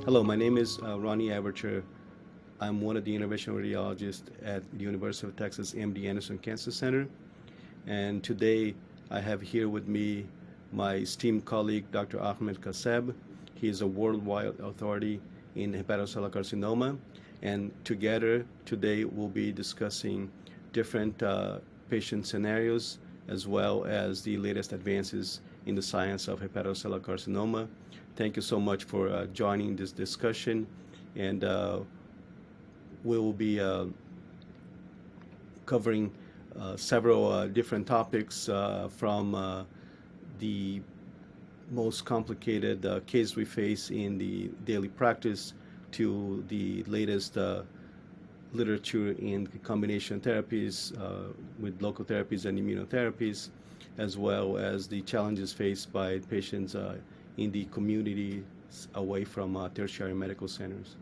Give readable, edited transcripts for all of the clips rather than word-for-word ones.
Hello, my name is Rony Avritscher. I'm one of the interventional radiologists at the University of Texas MD Anderson Cancer Center. And today I have here with me my esteemed colleague, Dr. Ahmed Kaseb. He is a worldwide authority in hepatocellular carcinoma. And together today we'll be discussing different patient scenarios as well as the latest advances in the science of hepatocellular carcinoma. Thank you so much for joining this discussion, and we will be covering several different topics from the most complicated case we face in the daily practice to the latest literature in combination therapies with local therapies and immunotherapies, as well as the challenges faced by patients in the community away from tertiary medical centers.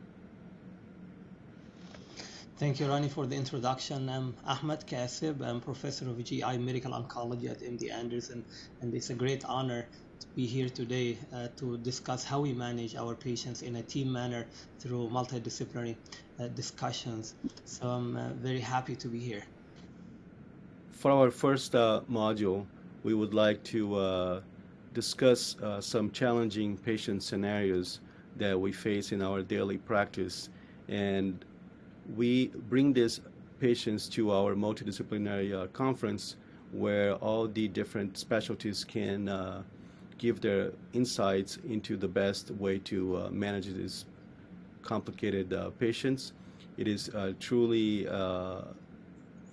Thank you, Rani, for the introduction. I'm Ahmed Kaseb. I'm professor of GI medical oncology at MD Anderson, and it's a great honor to be here today to discuss how we manage our patients in a team manner through multidisciplinary discussions. So I'm very happy to be here. For our first module, we would like to discuss some challenging patient scenarios that we face in our daily practice. And we bring these patients to our multidisciplinary conference where all the different specialties can give their insights into the best way to manage these complicated patients. It is truly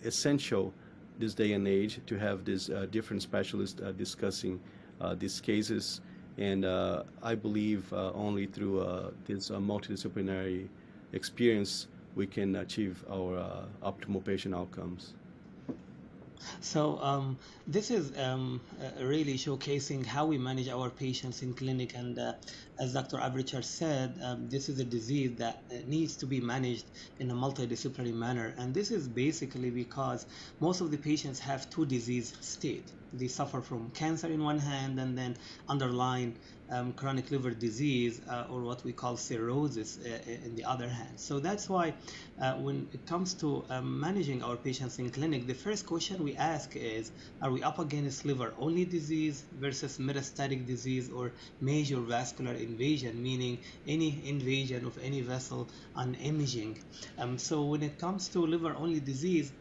essential this day and age to have these different specialists discussing these cases. And I believe only through this multidisciplinary experience we can achieve our optimal patient outcomes. So this is really showcasing how we manage our patients in clinic, and as Dr. Avritscher said, this is a disease that needs to be managed in a multidisciplinary manner, and this is basically because most of the patients have two disease states. They suffer from cancer in one hand and then underlying chronic liver disease or what we call cirrhosis in the other hand. So that's why when it comes to managing our patients in clinic, the first question we ask is, are we up against liver only disease versus metastatic disease or major vascular invasion, meaning any invasion of any vessel on imaging. So when it comes to liver only disease,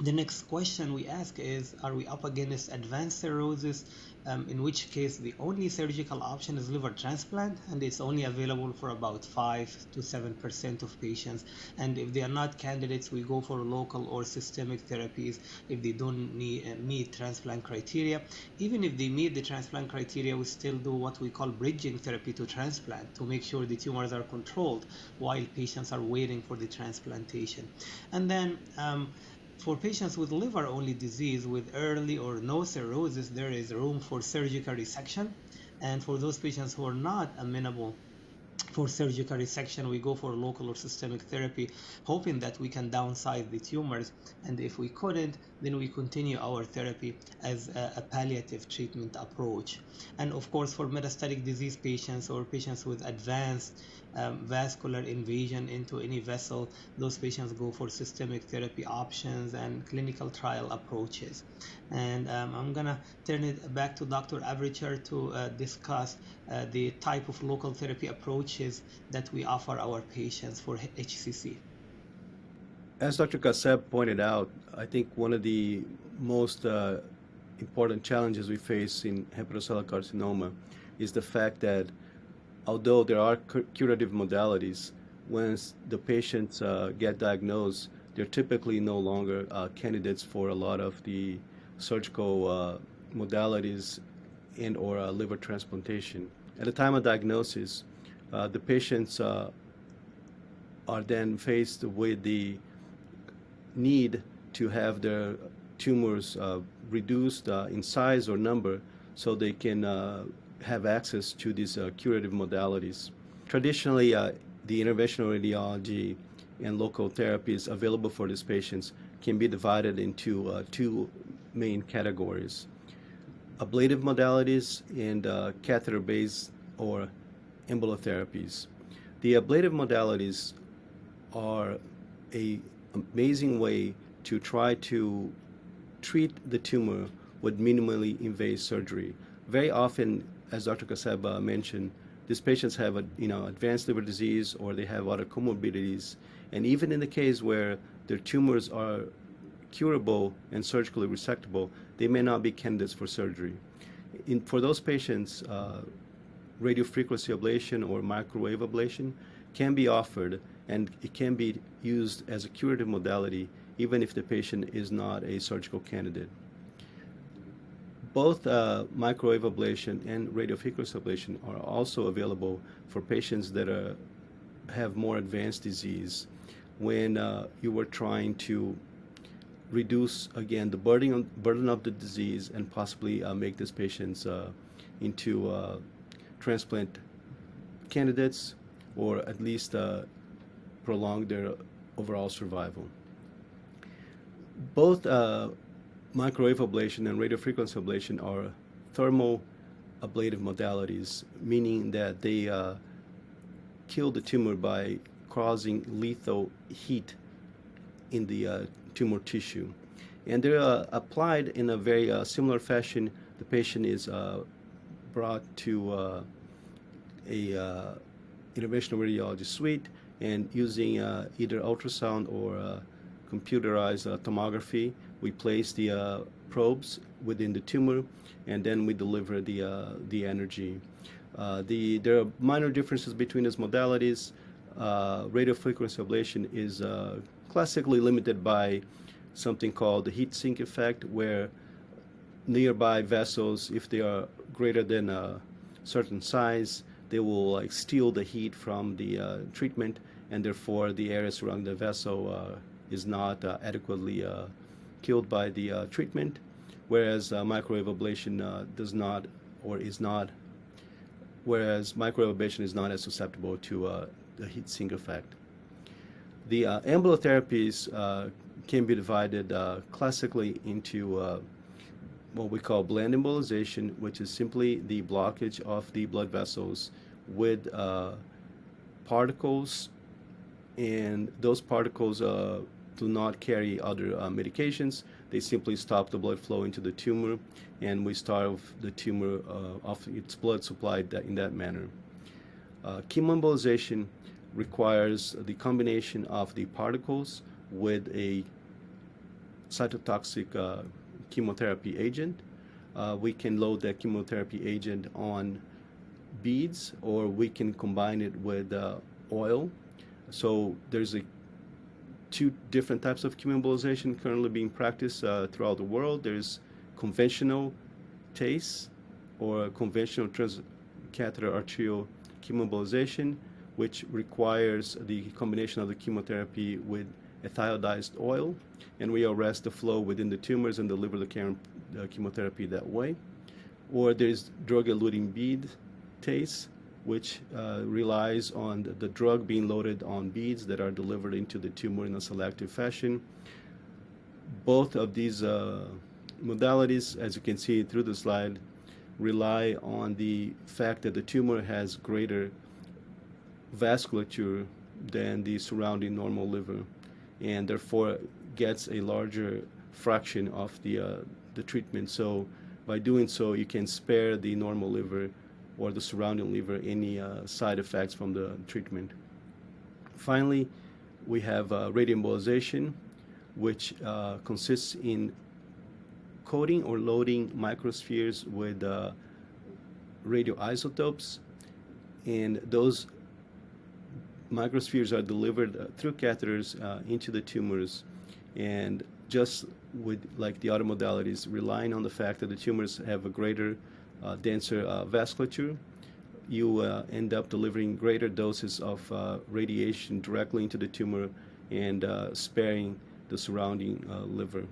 the next question we ask is, are we up against advanced cirrhosis, in which case the only surgical option is liver transplant, and it's only available for about 5 to 7% of patients. And if they are not candidates, we go for local or systemic therapies if they don't meet transplant criteria. Even if they meet the transplant criteria, we still do what we call bridging therapy to transplant to make sure the tumors are controlled while patients are waiting for the transplantation. And then for patients with liver-only disease with early or no cirrhosis, there is room for surgical resection. And for those patients who are not amenable for surgical resection, we go for local or systemic therapy, hoping that we can downsize the tumors. And if we couldn't, then we continue our therapy as a palliative treatment approach. And of course, for metastatic disease patients or patients with advanced vascular invasion into any vessel, those patients go for systemic therapy options and clinical trial approaches. And I'm gonna turn it back to Dr. Avritscher to discuss the type of local therapy approaches that we offer our patients for HCC. As Dr. Kaseb pointed out, I think one of the most important challenges we face in hepatocellular carcinoma is the fact that although there are curative modalities, once the patients get diagnosed, they're typically no longer candidates for a lot of the surgical modalities and or liver transplantation. At the time of diagnosis, the patients are then faced with the need to have their tumors reduced in size or number so they can have access to these curative modalities. Traditionally, the interventional radiology and local therapies available for these patients can be divided into two main categories: ablative modalities and catheter-based or embotherapies. The ablative modalities are a amazing way to try to treat the tumor with minimally invasive surgery. Very often, as Dr. Kaseb mentioned, these patients have advanced liver disease or they have other comorbidities. And even in the case where their tumors are curable and surgically resectable, they may not be candidates for surgery. For those patients, radiofrequency ablation or microwave ablation can be offered, and it can be used as a curative modality even if the patient is not a surgical candidate. Both microwave ablation and radiofrequency ablation are also available for patients that have more advanced disease when you were trying to reduce, again, the burden of the disease and possibly make these patients into transplant candidates, or at least prolong their overall survival. Both microwave ablation and radiofrequency ablation are thermal ablative modalities, meaning that they kill the tumor by causing lethal heat in the tumor tissue. And they're applied in a very similar fashion. The patient is brought to a interventional radiology suite, and using either ultrasound or computerized tomography, we place the probes within the tumor, and then we deliver the energy. There are minor differences between these modalities. Radiofrequency ablation is classically limited by something called the heat sink effect, where nearby vessels, if they are greater than a certain size, they will steal the heat from the treatment, and therefore the area surrounding the vessel is not adequately killed by the treatment, whereas microwave ablation does not, or is not, whereas microwave ablation is not as susceptible to the heat sink effect. The immunotherapies can be divided classically into what we call blend embolization, which is simply the blockage of the blood vessels with particles, and those particles do not carry other medications. They simply stop the blood flow into the tumor, and we starve the tumor of its blood supply in that manner. Chemoembolization requires the combination of the particles with a cytotoxic chemotherapy agent. We can load that chemotherapy agent on beads, or we can combine it with oil. So there's two different types of chemoembolization currently being practiced throughout the world. There's conventional TACE, or conventional transcatheter arterial chemoembolization, which requires the combination of the chemotherapy with a thiodized oil, and we arrest the flow within the tumors and deliver the chemotherapy that way. Or there's drug-eluting bead TACE, which relies on the drug being loaded on beads that are delivered into the tumor in a selective fashion. Both of these modalities, as you can see through the slide, rely on the fact that the tumor has greater vasculature than the surrounding normal liver, and therefore gets a larger fraction of the treatment. So by doing so, you can spare the normal liver or the surrounding liver any side effects from the treatment. Finally, we have radioembolization, which consists in coating or loading microspheres with radioisotopes, and those microspheres are delivered through catheters into the tumors, and just with like the other modalities, relying on the fact that the tumors have a greater denser vasculature, you end up delivering greater doses of radiation directly into the tumor and sparing the surrounding liver.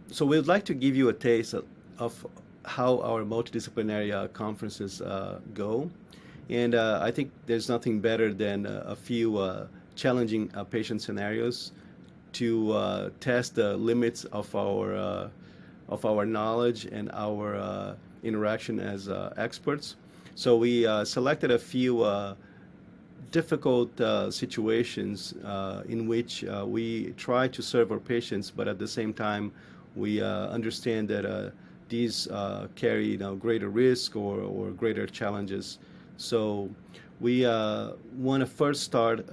So we'd like to give you a taste of how our multidisciplinary conferences go. And I think there's nothing better than a few challenging patient scenarios to test the limits of our knowledge and our interaction as experts. So we selected a few difficult situations in which we try to serve our patients, but at the same time, we understand that these carry greater risk or greater challenges. So we want to first start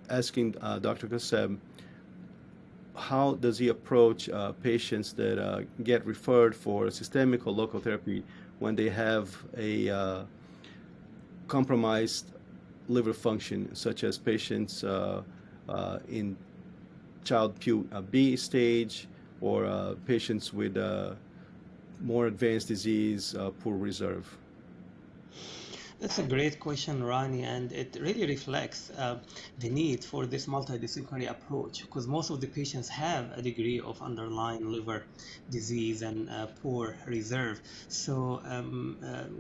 asking Dr. Kaseb, how does he approach patients that get referred for systemic or local therapy when they have a compromised liver function, such as patients in Child-Pugh B stage, or patients with more advanced disease, poor reserve? That's a great question, Rani, and it really reflects the need for this multidisciplinary approach, because most of the patients have a degree of underlying liver disease and poor reserve. So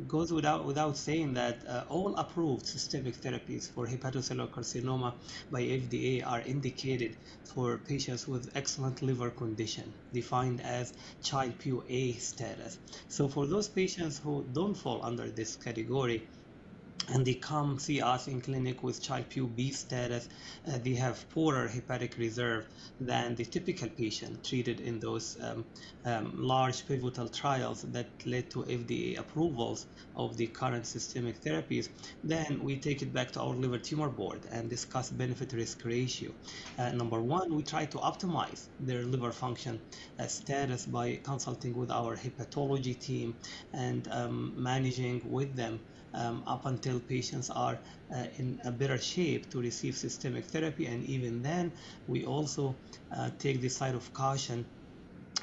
goes without saying that all approved systemic therapies for hepatocellular carcinoma by FDA are indicated for patients with excellent liver condition, defined as Child-Pugh A status. So for those patients who don't fall under this category, and they come see us in clinic with Child-Pugh B status, they have poorer hepatic reserve than the typical patient treated in those large pivotal trials that led to FDA approvals of the current systemic therapies. Then we take it back to our liver tumor board and discuss benefit risk ratio. Number one, we try to optimize their liver function status by consulting with our hepatology team and managing with them up until patients are in a better shape to receive systemic therapy. And even then, we also take the side of caution.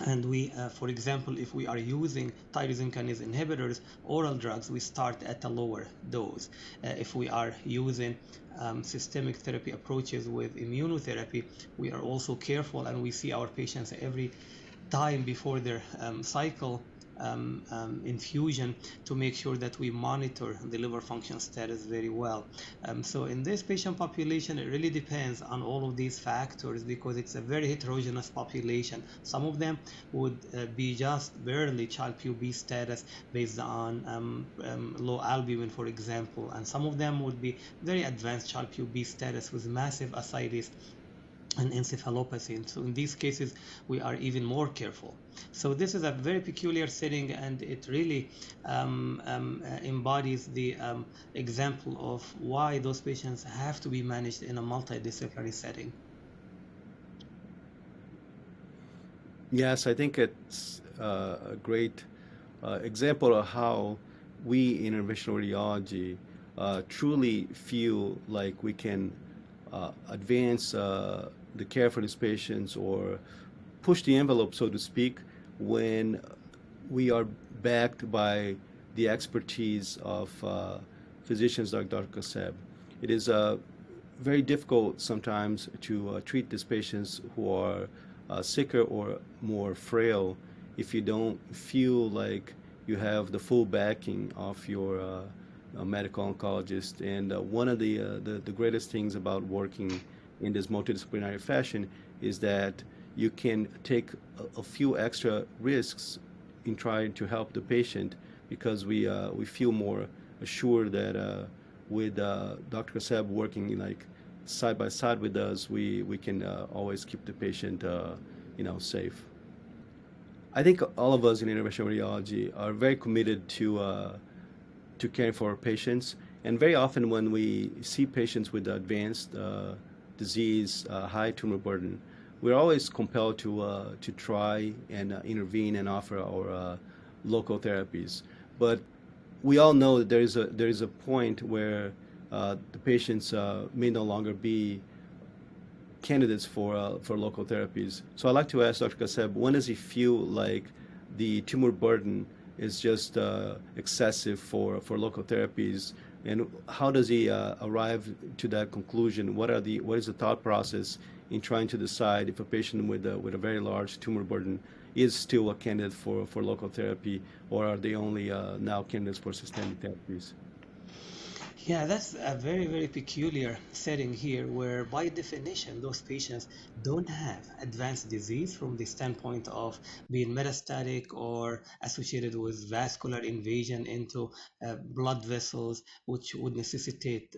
And we, for example, if we are using tyrosine kinase inhibitors, oral drugs, we start at a lower dose. If we are using systemic therapy approaches with immunotherapy, we are also careful, and we see our patients every time before their cycle infusion to make sure that we monitor the liver function status very well. So in this patient population, it really depends on all of these factors because it's a very heterogeneous population. Some of them would be just barely Child-Pugh B status based on low albumin, for example, and some of them would be very advanced Child-Pugh B status with massive ascites and encephalopathy. And so in these cases, we are even more careful. So this is a very peculiar setting, and it really embodies the example of why those patients have to be managed in a multidisciplinary setting. Yes, I think it's a great example of how we in interventional radiology truly feel like we can advance the care for these patients or push the envelope, so to speak, when we are backed by the expertise of physicians like Dr. Kaseb. It is very difficult sometimes to treat these patients who are sicker or more frail if you don't feel like you have the full backing of your medical oncologist. And one of the greatest things about working in this multidisciplinary fashion is that you can take a few extra risks in trying to help the patient because we feel more assured that with Dr. Kaseb working like side by side with us, we can always keep the patient safe. I think all of us in interventional radiology are very committed to caring for our patients, and very often when we see patients with advanced disease, high tumor burden, we're always compelled to try and intervene and offer our local therapies. But we all know that there is a point where the patients may no longer be candidates for local therapies. So I'd like to ask Dr. Kaseb, when does he feel like the tumor burden is just excessive for local therapies, and how does he arrive to that conclusion? What is the thought process in trying to decide if a patient with a very large tumor burden is still a candidate for local therapy, or are they only now candidates for systemic therapies? Yeah, that's a very, very peculiar setting here where, by definition, those patients don't have advanced disease from the standpoint of being metastatic or associated with vascular invasion into blood vessels, which would necessitate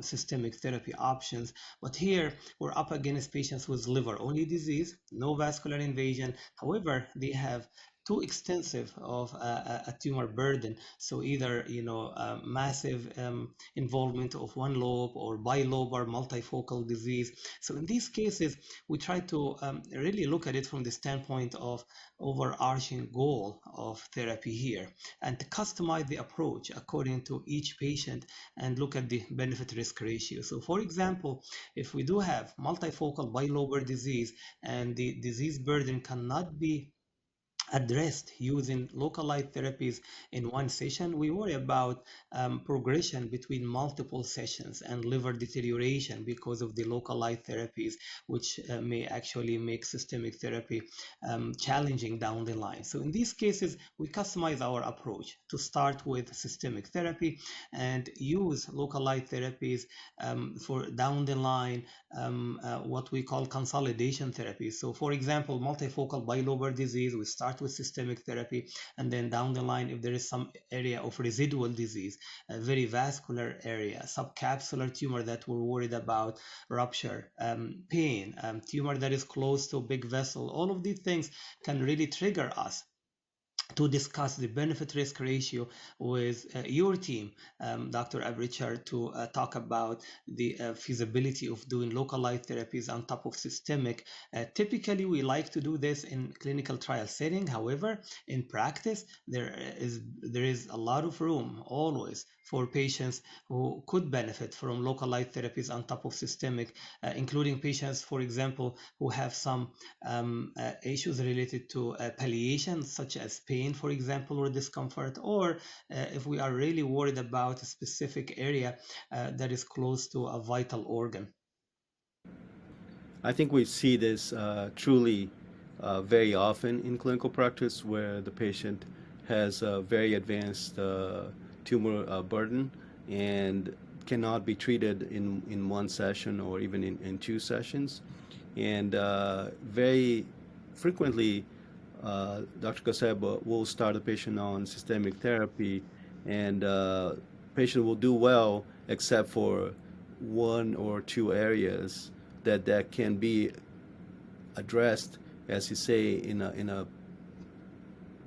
systemic therapy options. But here, we're up against patients with liver-only disease, no vascular invasion. However, they have too extensive of a tumor burden. So either, massive involvement of one lobe or bilobe or multifocal disease. So in these cases, we try to really look at it from the standpoint of overarching goal of therapy here and to customize the approach according to each patient and look at the benefit risk ratio. So for example, if we do have multifocal bilobar disease and the disease burden cannot be addressed using localized therapies in one session, we worry about progression between multiple sessions and liver deterioration because of the localized therapies, which may actually make systemic therapy challenging down the line. So in these cases, we customize our approach to start with systemic therapy and use localized therapies for down the line, what we call consolidation therapy. So for example, multifocal bilobar disease, we start with systemic therapy, and then down the line, if there is some area of residual disease, a very vascular area, subcapsular tumor that we're worried about, rupture, pain, tumor that is close to big vessel, all of these things can really trigger us to discuss the benefit risk ratio with your team, Dr. Avritscher, to talk about the feasibility of doing localized therapies on top of systemic. Typically, we like to do this in clinical trial setting. However, in practice, there is a lot of room always for patients who could benefit from localized therapies on top of systemic, including patients, for example, who have some issues related to palliation, such as pain, for example, or discomfort, or if we are really worried about a specific area that is close to a vital organ. I think we see this truly very often in clinical practice where the patient has a very advanced tumor burden and cannot be treated in one session or even in two sessions. And very frequently, Dr. Kaseb will start a patient on systemic therapy, and patient will do well except for one or two areas that can be addressed, as you say, in a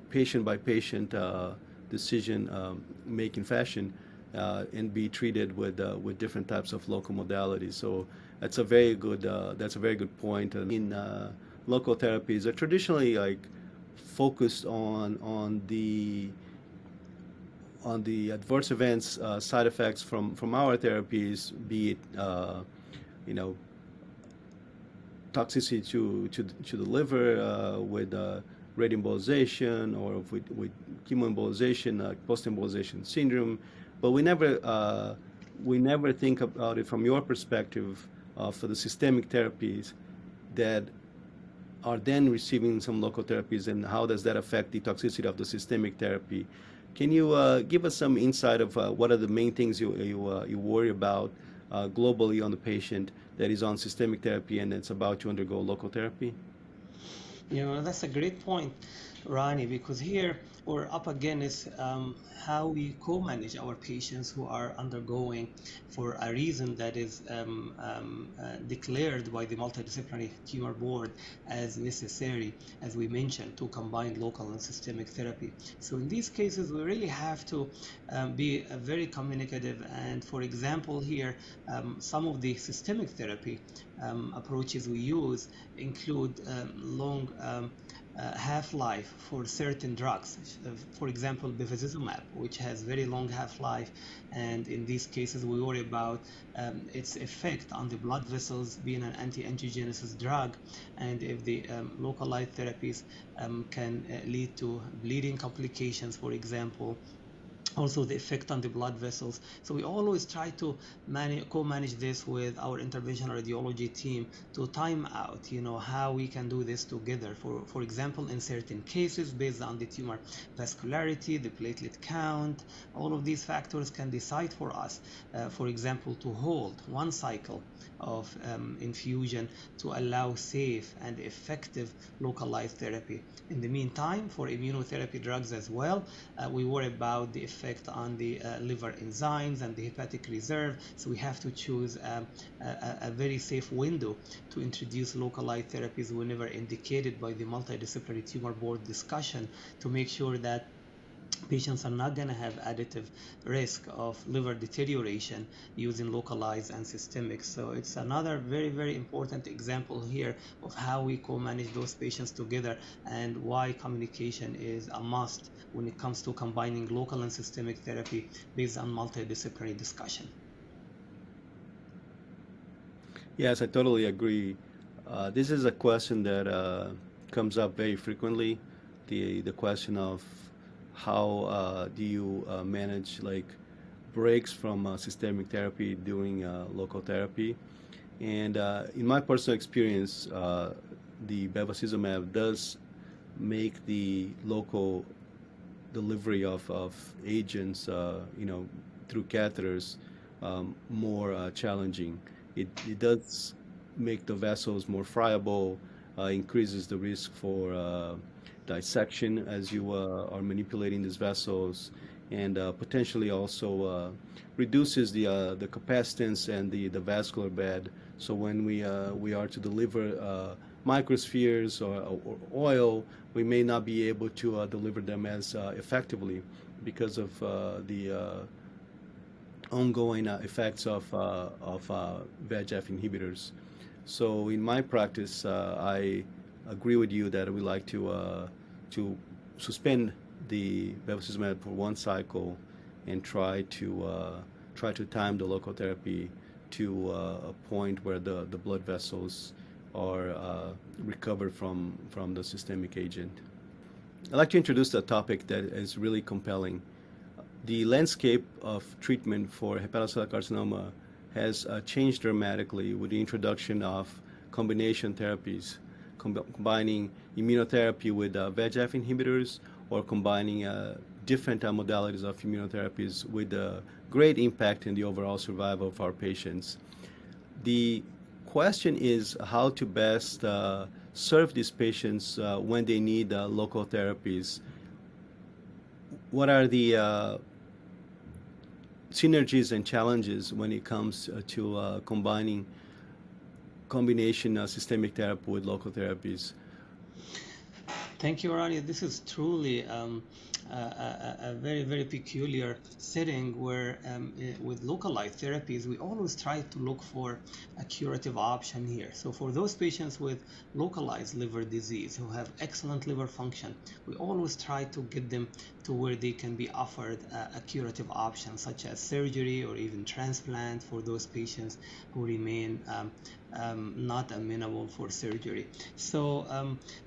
patient by patient decision making fashion, and be treated with different types of local modalities. So that's a very good point. In local therapies are traditionally like focused on the adverse events, side effects from our therapies, be it you know toxicity to the liver with radioembolization or with chemoembolization, post-embolization syndrome, but we never think about it from your perspective for the systemic therapies that are then receiving some local therapies, and how does that affect the toxicity of the systemic therapy? Can you give us some insight of what are the main things you worry about globally on the patient that is on systemic therapy and it's about to undergo local therapy? That's a great point, Rani, because here we're up against how we co-manage our patients who are undergoing, for a reason that is declared by the Multidisciplinary Tumor Board as necessary, as we mentioned, to combine local and systemic therapy. So in these cases, we really have to be very communicative. And for example, here, some of the systemic therapy approaches we use include long half-life for certain drugs. For example, bevacizumab, which has very long half-life, and in these cases we worry about its effect on the blood vessels, being an anti-angiogenesis drug, and if the localized therapies can lead to bleeding complications, for example, also the effect on the blood vessels. So we always try to co-manage this with our interventional radiology team to time out, how we can do this together. For example, in certain cases, based on the tumor vascularity, the platelet count, all of these factors can decide for us, for example, to hold one cycle of infusion to allow safe and effective localized therapy. In the meantime, for immunotherapy drugs as well, we worry about the effect on the liver enzymes and the hepatic reserve, so we have to choose a very safe window to introduce localized therapies whenever indicated by the multidisciplinary tumor board discussion, to make sure that patients are not going to have additive risk of liver deterioration using localized and systemic. So it's another very, very important example here of how we co-manage those patients together, and why communication is a must when it comes to combining local and systemic therapy based on multidisciplinary discussion. Yes, I totally agree. This is a question that comes up very frequently, the question of how do you manage like breaks from systemic therapy during local therapy. And in my personal experience, the bevacizumab does make the local delivery of agents, through catheters more challenging. It does make the vessels more friable, increases the risk for dissection as you are manipulating these vessels, and potentially also reduces the capacitance and the vascular bed. So when we are to deliver microspheres or oil, we may not be able to deliver them as effectively because of the ongoing effects of VEGF inhibitors. So in my practice, I agree with you that we like to suspend the bevacizumab for one cycle and try to time the local therapy to a point where the blood vessels are recovered from the systemic agent. I'd like to introduce a topic that is really compelling. The landscape of treatment for hepatocellular carcinoma has changed dramatically with the introduction of combination therapies, combining immunotherapy with VEGF inhibitors, or combining different modalities of immunotherapies with great impact in the overall survival of our patients. The question is how to best serve these patients when they need local therapies. What are the synergies and challenges when it comes to combining combination systemic therapy with local therapies? Thank you, Rony. This is truly a very, very peculiar setting where with localized therapies, we always try to look for a curative option here. So for those patients with localized liver disease who have excellent liver function, we always try to get them to where they can be offered a curative option, such as surgery or even transplant for those patients who remain not amenable for surgery. So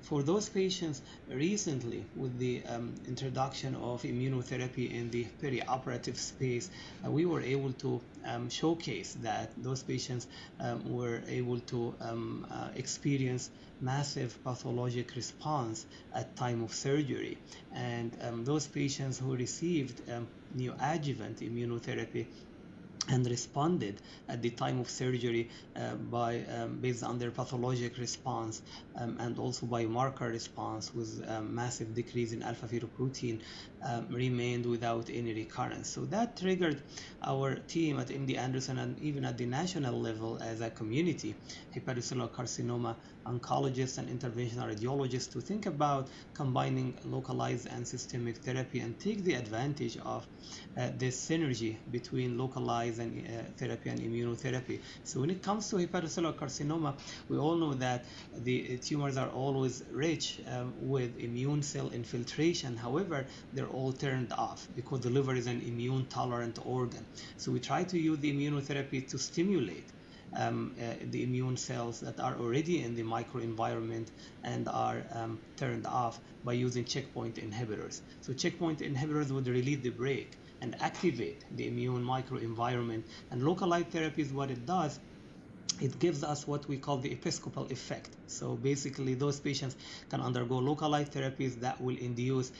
for those patients, recently with the introduction of immunotherapy in the perioperative space, we were able to showcase that those patients were able to experience massive pathologic response at time of surgery, and those patients who received neoadjuvant immunotherapy and responded at the time of surgery based on their pathologic response and also biomarker response with massive decrease in alpha fetoprotein remained without any recurrence. So that triggered our team at MD Anderson and even at the national level as a community hepatocellular carcinoma oncologists and interventional radiologists to think about combining localized and systemic therapy and take the advantage of this synergy between localized and therapy and immunotherapy. So when it comes to hepatocellular carcinoma, we all know that the tumors are always rich with immune cell infiltration. However, they're all turned off because the liver is an immune tolerant organ. So we try to use the immunotherapy to stimulate the immune cells that are already in the microenvironment and are turned off by using checkpoint inhibitors. So checkpoint inhibitors would release the brake and activate the immune microenvironment. And localized therapies, what it does, it gives us what we call the episcopal effect. So basically, those patients can undergo localized therapies that will induce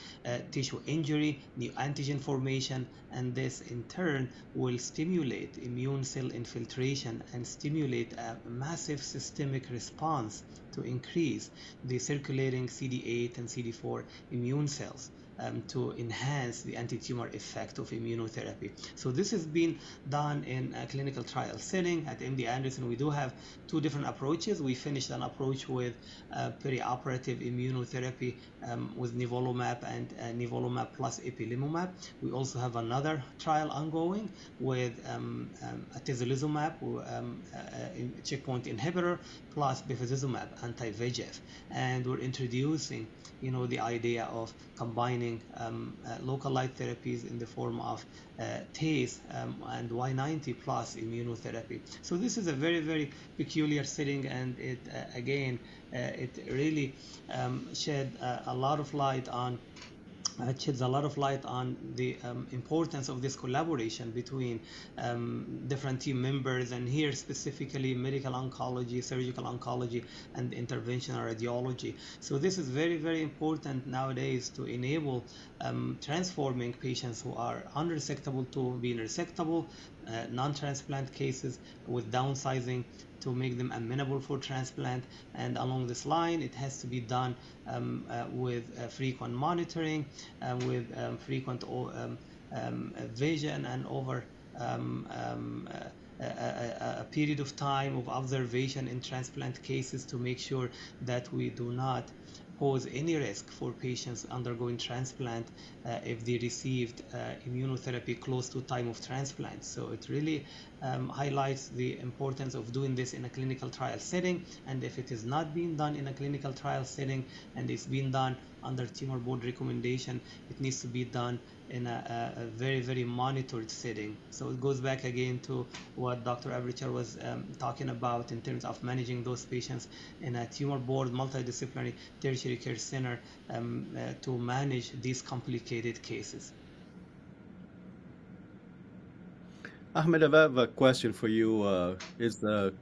tissue injury, new antigen formation, and this in turn will stimulate immune cell infiltration and stimulate a massive systemic response to increase the circulating CD8 and CD4 immune cells. To enhance the anti-tumor effect of immunotherapy. So this has been done in a clinical trial setting. At MD Anderson, we do have two different approaches. We finished an approach with perioperative immunotherapy with nivolumab and nivolumab plus ipilimumab. We also have another trial ongoing with atezolizumab, checkpoint inhibitor, plus bevacizumab, anti-VEGF. And we're introducing the idea of combining localized therapies in the form of TASE and Y90 plus immunotherapy. So this is a very, very peculiar setting, and it again, it really shed a lot of light on it sheds a lot of light on the importance of this collaboration between different team members, and here specifically medical oncology, surgical oncology, and interventional radiology. So this is very, very important nowadays to enable transforming patients who are unresectable to being resectable, non-transplant cases with downsizing, to make them amenable for transplant. And along this line, it has to be done with frequent monitoring, with frequent vision, and over a period of time of observation in transplant cases to make sure that we do not pose any risk for patients undergoing transplant if they received immunotherapy close to time of transplant. So it really highlights the importance of doing this in a clinical trial setting, and if it is not being done in a clinical trial setting and it's being done under tumor board recommendation, it needs to be done in a very, very monitored setting. So it goes back again to what Dr. Avritscher was talking about in terms of managing those patients in a tumor board multidisciplinary tertiary care center to manage these complicated cases. Ahmed, I have a question for you. It's a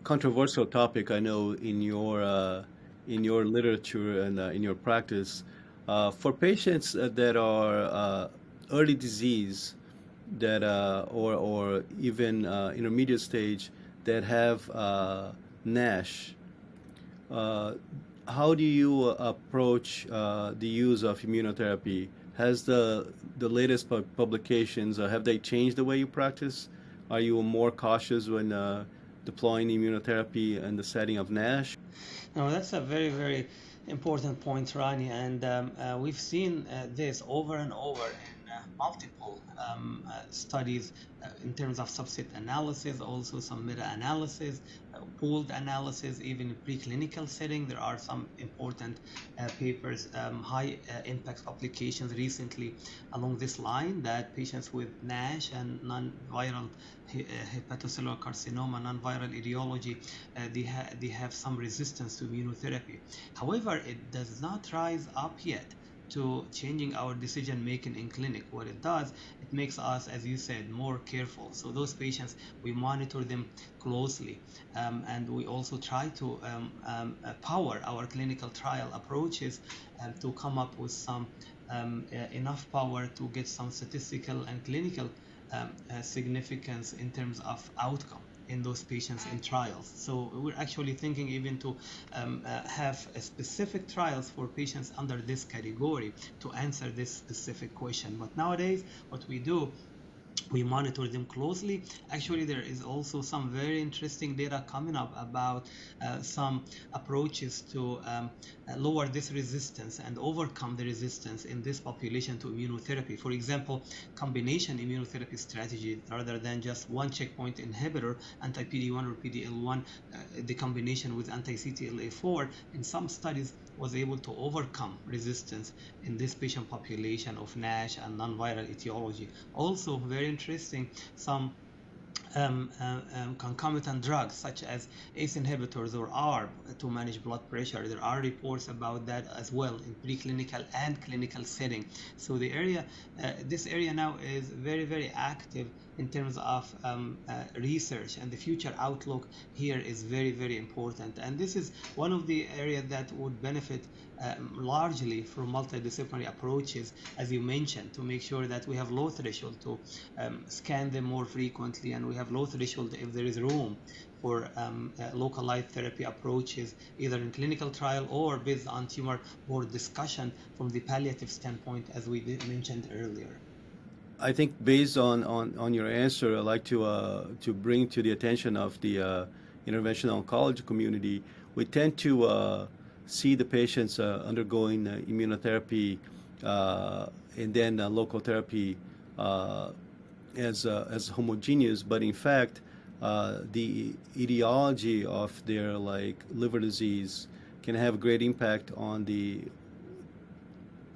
controversial topic, I know, in your literature and in your practice. For patients that are early disease, that or even intermediate stage, that have NASH, how do you approach the use of immunotherapy? Has the latest publications, have they changed the way you practice? Are you more cautious when deploying immunotherapy in the setting of NASH? No, that's a very, very important point, Rony, and we've seen this over and over in multiple studies in terms of subset analysis, also some meta-analysis, pooled analysis, even in preclinical setting. There are some important papers, high impact publications recently along this line, that patients with NASH and non-viral hepatocellular carcinoma, non-viral etiology, they have some resistance to immunotherapy. However, it does not rise up yet to changing our decision making in clinic. What it does, it makes us, as you said, more careful. So those patients, we monitor them closely, and we also try to power our clinical trial approaches to come up with some enough power to get some statistical and clinical significance in terms of outcome in those patients in trials. So we're actually thinking even to have specific trials for patients under this category to answer this specific question. But nowadays, what we do, we monitor them closely. Actually, there is also some very interesting data coming up about some approaches to lower this resistance and overcome the resistance in this population to immunotherapy. For example, combination immunotherapy strategy rather than just one checkpoint inhibitor, anti-PD-1 or PD-L1, the combination with anti-CTLA-4 in some studies was able to overcome resistance in this patient population of NASH and non-viral etiology. Also very interesting, some concomitant drugs such as ACE inhibitors or ARB to manage blood pressure. There are reports about that as well in preclinical and clinical setting. So this area now is very, very active in terms of research, and the future outlook here is very, very important. And this is one of the areas that would benefit largely from multidisciplinary approaches, as you mentioned, to make sure that we have low threshold to scan them more frequently, and we have low threshold if there is room for localized therapy approaches, either in clinical trial or based on tumor board discussion from the palliative standpoint, as we mentioned earlier. I think based on your answer, I'd like to bring to the attention of the interventional oncology community. We tend to see the patients undergoing immunotherapy and then local therapy as homogeneous, but in fact, the etiology of their like liver disease can have great impact on the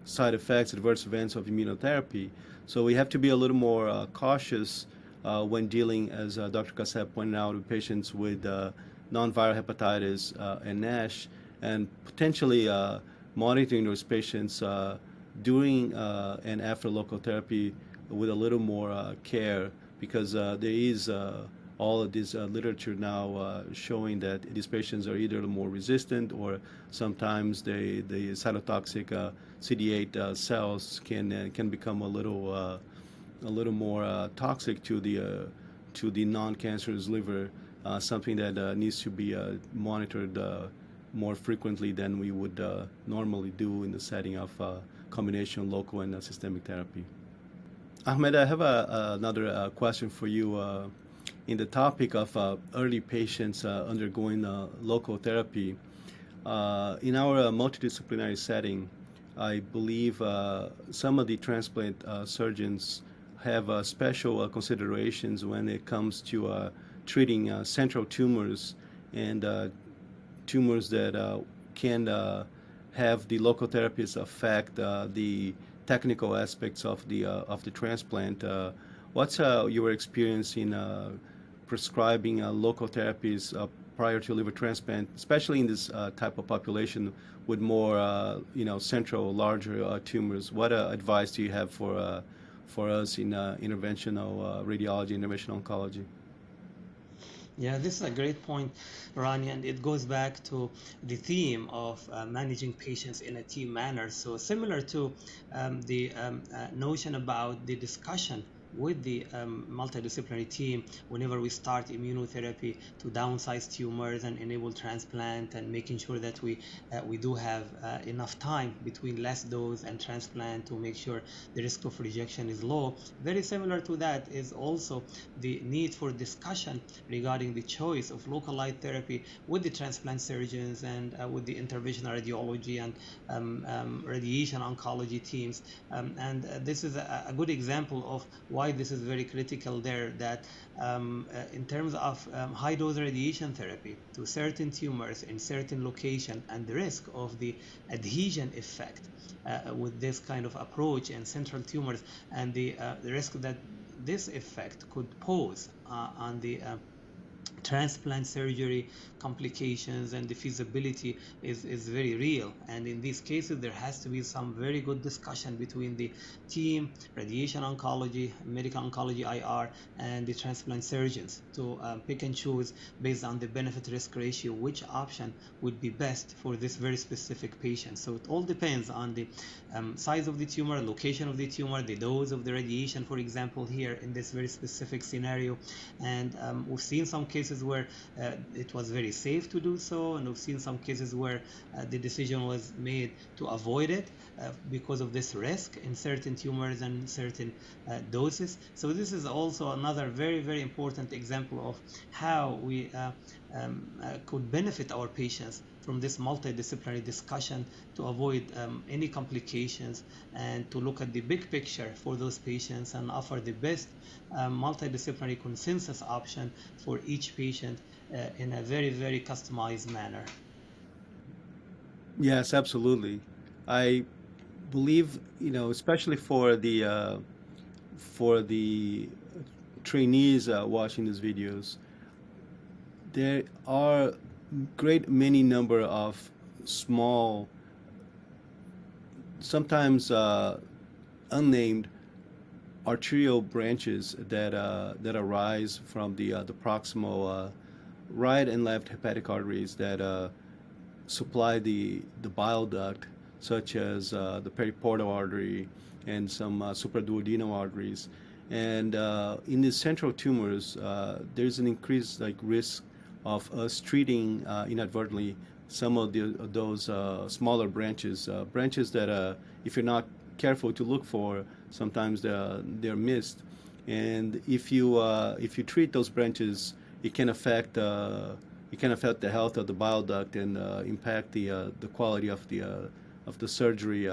side effects, adverse events of immunotherapy. So we have to be a little more cautious when dealing, as Dr. Kaseb pointed out, with patients with non-viral hepatitis and NASH, and potentially monitoring those patients during and after local therapy with a little more care, because there is all of this literature now showing that these patients are either more resistant, or sometimes the cytotoxic CD8 cells can become a little more toxic to the non-cancerous liver, something that needs to be monitored more frequently than we would normally do in the setting of combination local and systemic therapy. Ahmed, I have another question for you. In the topic of early patients undergoing local therapy, in our multidisciplinary setting, I believe some of the transplant surgeons have special considerations when it comes to treating central tumors and tumors that can have the local therapies affect the technical aspects of the transplant. What's your experience in prescribing local therapies prior to liver transplant, especially in this type of population with more, central, larger tumors? What advice do you have for us in interventional radiology, interventional oncology? Yeah, this is a great point, Rony, and it goes back to the theme of managing patients in a team manner. So similar to the notion about the discussion with the multidisciplinary team whenever we start immunotherapy to downsize tumors and enable transplant, and making sure that we do have enough time between less dose and transplant to make sure the risk of rejection is low. Very similar to that is also the need for discussion regarding the choice of localized therapy with the transplant surgeons and with the interventional radiology and radiation oncology teams. And this is a good example of why this is very critical there, that in terms of high dose radiation therapy to certain tumors in certain location, and the risk of the adhesion effect with this kind of approach in central tumors, and the risk that this effect could pose on the transplant surgery complications and the feasibility is very real. And in these cases, there has to be some very good discussion between the team, radiation oncology, medical oncology IR, and the transplant surgeons to pick and choose based on the benefit risk ratio which option would be best for this very specific patient. So it all depends on the size of the tumor, location of the tumor, the dose of the radiation, for example, here in this very specific scenario. And we've seen some cases where it was very safe to do so, and we've seen some cases where the decision was made to avoid it because of this risk in certain tumors and certain doses. So this is also another very, very important example of how we could benefit our patients from this multidisciplinary discussion to avoid any complications, and to look at the big picture for those patients and offer the best multidisciplinary consensus option for each patient in a very, very customized manner. Yes, absolutely. I believe, especially for the trainees watching these videos, there are great many number of small, sometimes unnamed arterial branches that arise from the proximal right and left hepatic arteries that supply the bile duct, such as the periportal artery and some supraduodenal arteries. And in the central tumors, there's an increased risk of us treating inadvertently some of those smaller branches, branches that if you're not careful to look for, sometimes they're missed. And if you treat those branches, it can affect the health of the bile duct and impact the quality of the surgery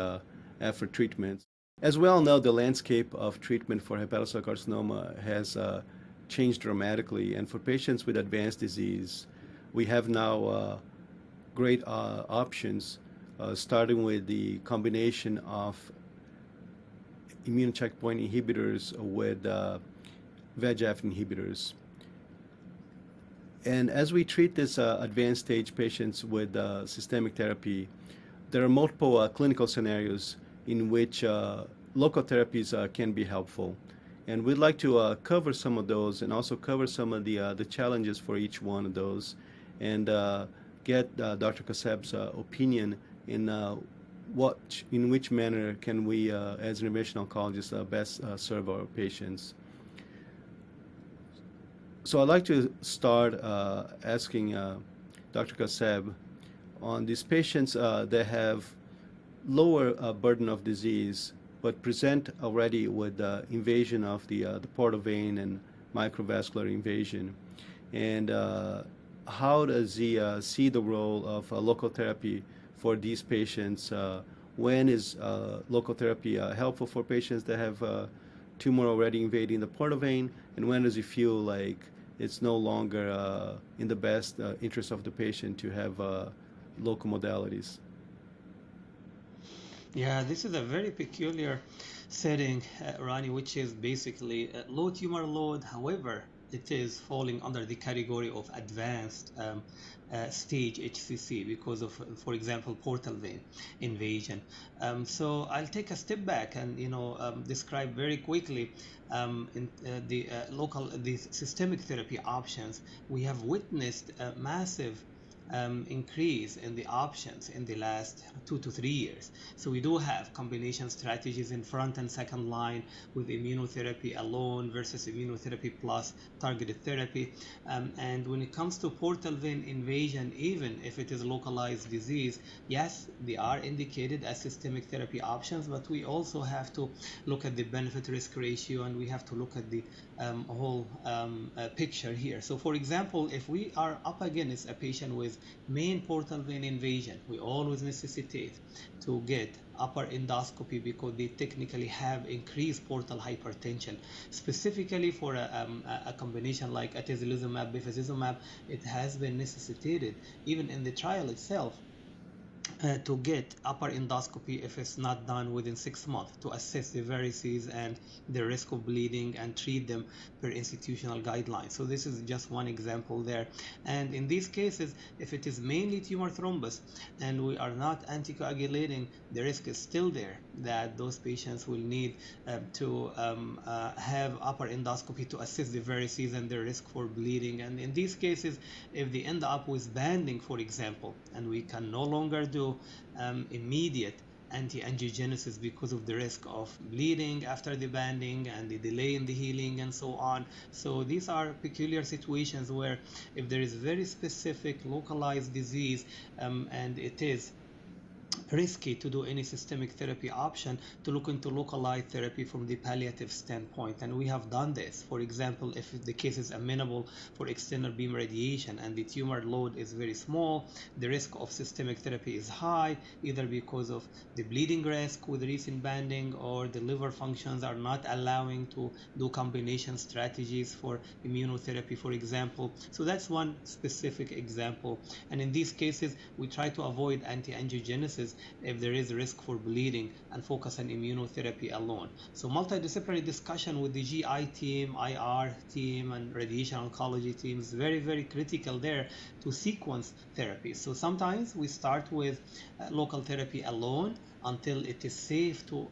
after treatment. As we all know, the landscape of treatment for hepatocellular carcinoma has changed dramatically, and for patients with advanced disease, we have now great options, starting with the combination of immune checkpoint inhibitors with VEGF inhibitors. And as we treat this advanced stage patients with systemic therapy, there are multiple clinical scenarios in which local therapies can be helpful. And we'd like to cover some of those and also cover some of the challenges for each one of those, and get Dr. Kaseb's opinion in which manner can we, as interventional oncologists, best serve our patients. So I'd like to start asking Dr. Kaseb on these patients that have lower burden of disease but present already with invasion of the portal vein and microvascular invasion. And how does he see the role of local therapy for these patients? When is local therapy helpful for patients that have tumor already invading the portal vein? And when does he feel like it's no longer in the best interest of the patient to have local modalities? Yeah, this is a very peculiar setting, Rony, which is basically low tumor load. However, it is falling under the category of advanced stage HCC because of, for example, portal vein invasion. So I'll take a step back and describe very quickly in the systemic therapy options. We have witnessed a massive increase in the options in the last 2 to 3 years. So we do have combination strategies in front and second line with immunotherapy alone versus immunotherapy plus targeted therapy. And when it comes to portal vein invasion, even if it is localized disease, yes, they are indicated as systemic therapy options, but we also have to look at the benefit risk ratio, and we have to look at the whole picture here. So for example, if we are up against a patient with main portal vein invasion, we always necessitate to get upper endoscopy because they technically have increased portal hypertension. Specifically for a combination like atezolizumab, bevacizumab, it has been necessitated even in the trial itself to get upper endoscopy if it's not done within 6 months to assess the varices and the risk of bleeding and treat them per institutional guidelines. So this is just one example there. And in these cases, if it is mainly tumor thrombus and we are not anticoagulating, the risk is still there that those patients will need to have upper endoscopy to assess the varices and the risk for bleeding. And in these cases, if they end up with banding, for example, and we can no longer do immediate anti-angiogenesis because of the risk of bleeding after the banding and the delay in the healing and so on. So these are peculiar situations where if there is very specific localized disease and it is risky to do any systemic therapy option, to look into localized therapy from the palliative standpoint. And we have done this. For example, if the case is amenable for external beam radiation and the tumor load is very small, the risk of systemic therapy is high, either because of the bleeding risk with recent banding or the liver functions are not allowing to do combination strategies for immunotherapy, for example. So that's one specific example. And in these cases, we try to avoid anti-angiogenesis if there is risk for bleeding, and focus on immunotherapy alone. So multidisciplinary discussion with the GI team, IR team, and radiation oncology team is very, very critical there to sequence therapy. So sometimes we start with local therapy alone until it is safe to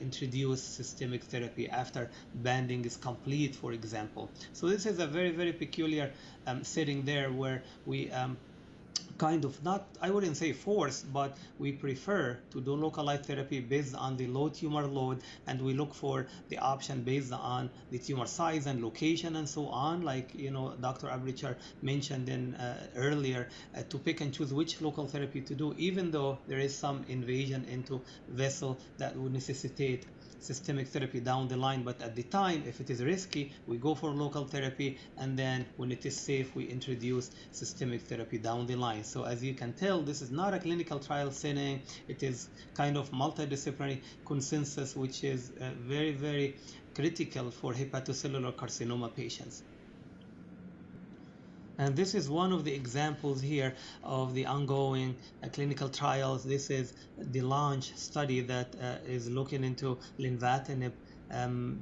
introduce systemic therapy after banding is complete, for example. So this is a very, very peculiar setting there where we kind of not, I wouldn't say force, but we prefer to do localized therapy based on the low tumor load, and we look for the option based on the tumor size and location and so on, like Dr. Avritscher mentioned in earlier, to pick and choose which local therapy to do, even though there is some invasion into vessel that would necessitate systemic therapy down the line. But at the time, if it is risky, we go for local therapy, and then when it is safe, we introduce systemic therapy down the line. So as you can tell, this is not a clinical trial setting. It is kind of multidisciplinary consensus, which is very, very critical for hepatocellular carcinoma patients. And this is one of the examples here of the ongoing clinical trials. This is the launch study that is looking into lenvatinib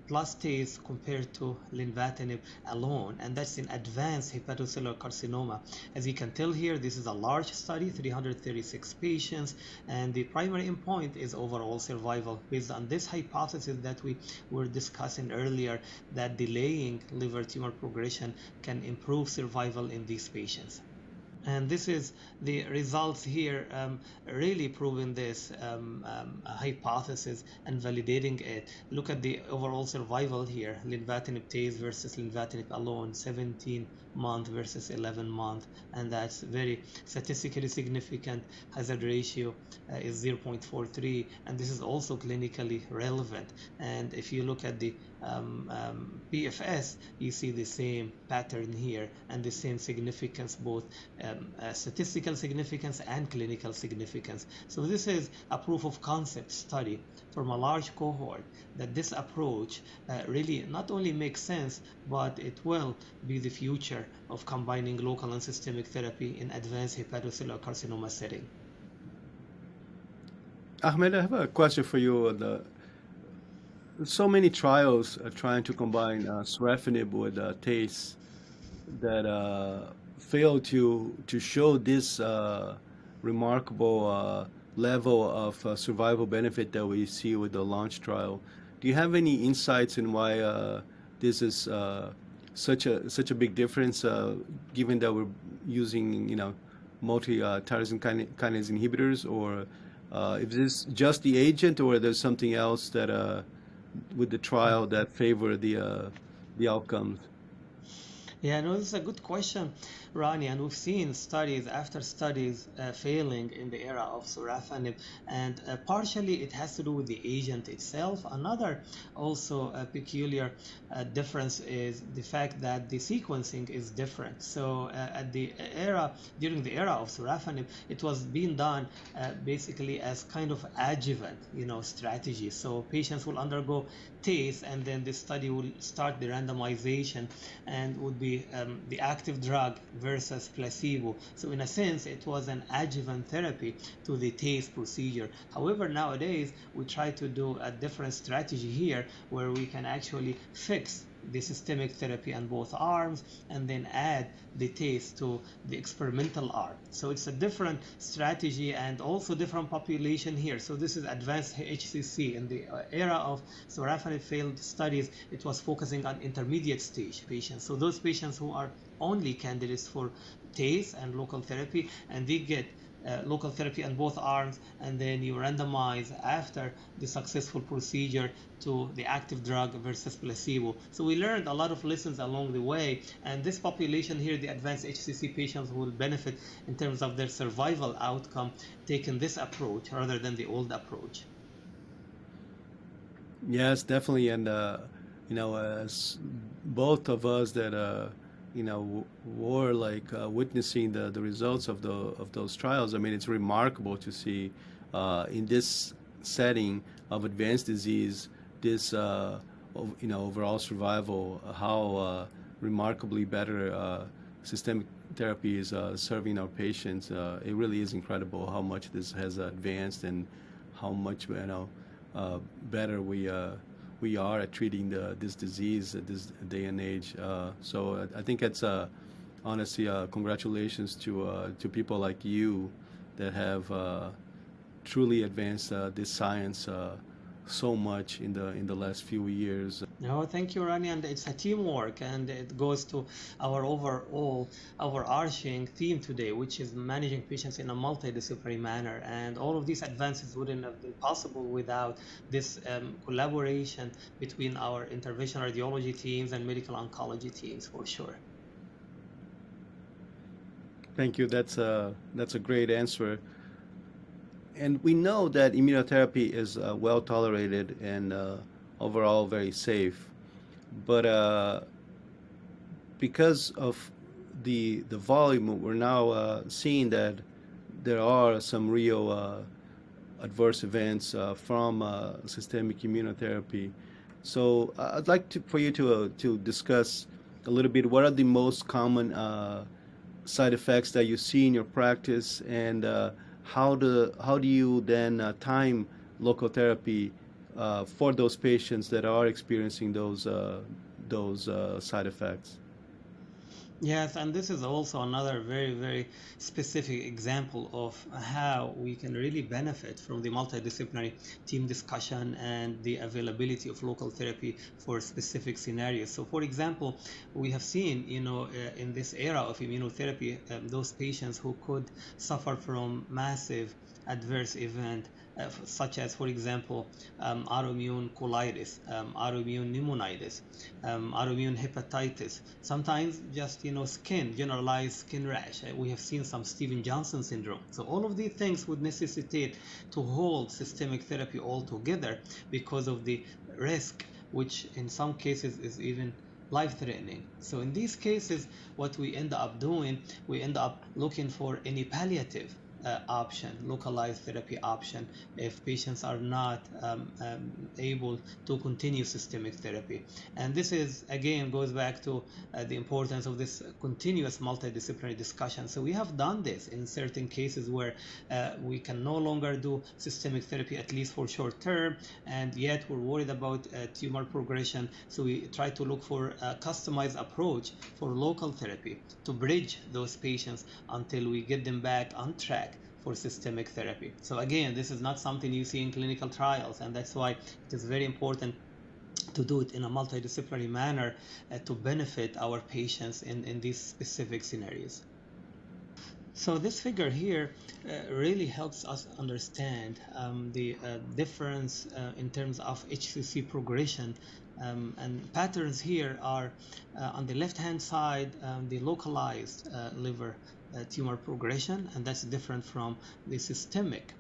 plus TACE compared to lenvatinib alone, and that's in advanced hepatocellular carcinoma. As you can tell here, this is a large study, 336 patients, and the primary endpoint is overall survival based on this hypothesis that we were discussing earlier, that delaying liver tumor progression can improve survival in these patients. And this is the results here, really proving this hypothesis and validating it. Look at the overall survival here, lenvatinib TACE versus lenvatinib alone, 17-month versus 11-month, and that's very statistically significant. Hazard ratio is 0.43, and this is also clinically relevant. And if you look at the PFS, you see the same pattern here and the same significance, both statistical significance and clinical significance. So this is a proof of concept study from a large cohort that this approach really not only makes sense, but it will be the future of combining local and systemic therapy in advanced hepatocellular carcinoma setting. Ahmed, I have a question for you. So many trials are trying to combine sorafenib with TACE that fail to show this remarkable level of survival benefit that we see with the launch trial. Do you have any insights in why this is such a big difference, given that we're using multi-tyrosine kinase inhibitors, or if this is just the agent, or there's something else that with the trial that favor the outcomes? Yeah, no, this is a good question, Rony, and we've seen studies after studies failing in the era of sorafenib, and partially it has to do with the agent itself. Another also peculiar difference is the fact that the sequencing is different. So during the era of sorafenib, it was being done basically as kind of adjuvant, strategy. So patients will undergo TACE, and then the study will start the randomization and would be the active drug versus placebo. So in a sense, it was an adjuvant therapy to the TACE procedure. However, nowadays, we try to do a different strategy here where we can actually fix the systemic therapy on both arms and then add the TACE to the experimental arm. So it's a different strategy and also different population here. So this is advanced HCC. In the era of sorafenib failed studies, it was focusing on intermediate stage patients. So those patients who are only candidates for TACE and local therapy, and they get local therapy on both arms, and then you randomize after the successful procedure to the active drug versus placebo. So we learned a lot of lessons along the way, and this population here, the advanced HCC patients, will benefit in terms of their survival outcome taking this approach rather than the old approach. Yes, definitely, and as both of us that were like witnessing the results of those trials. I mean, it's remarkable to see in this setting of advanced disease this overall survival, how remarkably better systemic therapy is serving our patients, it really is incredible how much this has advanced and how much better we are at treating this disease at this day and age. So I think it's honestly congratulations to people like you that have truly advanced this science so much in the last few years. No, thank you, Rani, and it's a teamwork, and it goes to our overall overarching theme today, which is managing patients in a multidisciplinary manner. And all of these advances wouldn't have been possible without this collaboration between our interventional radiology teams and medical oncology teams, for sure. Thank you. That's a great answer. And we know that immunotherapy is well tolerated and overall very safe. But because of the volume, we're now seeing that there are some real adverse events from systemic immunotherapy. So I'd like for you to discuss a little bit what are the most common side effects that you see in your practice, and how do you then time local therapy for those patients that are experiencing those side effects? Yes, and this is also another very, very specific example of how we can really benefit from the multidisciplinary team discussion and the availability of local therapy for specific scenarios. So, for example, we have seen, in this era of immunotherapy, those patients who could suffer from massive adverse event, such as, for example, autoimmune colitis, autoimmune pneumonitis, autoimmune hepatitis, sometimes just generalized skin rash. We have seen some Steven Johnson syndrome. So all of these things would necessitate to hold systemic therapy altogether because of the risk, which in some cases is even life-threatening. So in these cases, what we end up doing, we end up looking for any palliative option, localized therapy option, if patients are not able to continue systemic therapy. And this is, again, goes back to the importance of this continuous multidisciplinary discussion. So we have done this in certain cases where we can no longer do systemic therapy, at least for short term, and yet we're worried about tumor progression. So we try to look for a customized approach for local therapy to bridge those patients until we get them back on track for systemic therapy. So again, this is not something you see in clinical trials, and that's why it is very important to do it in a multidisciplinary manner to benefit our patients in these specific scenarios. So this figure here really helps us understand the difference in terms of HCC progression. And patterns here are on the left-hand side, the localized liver tumor progression, and that's different from the systemic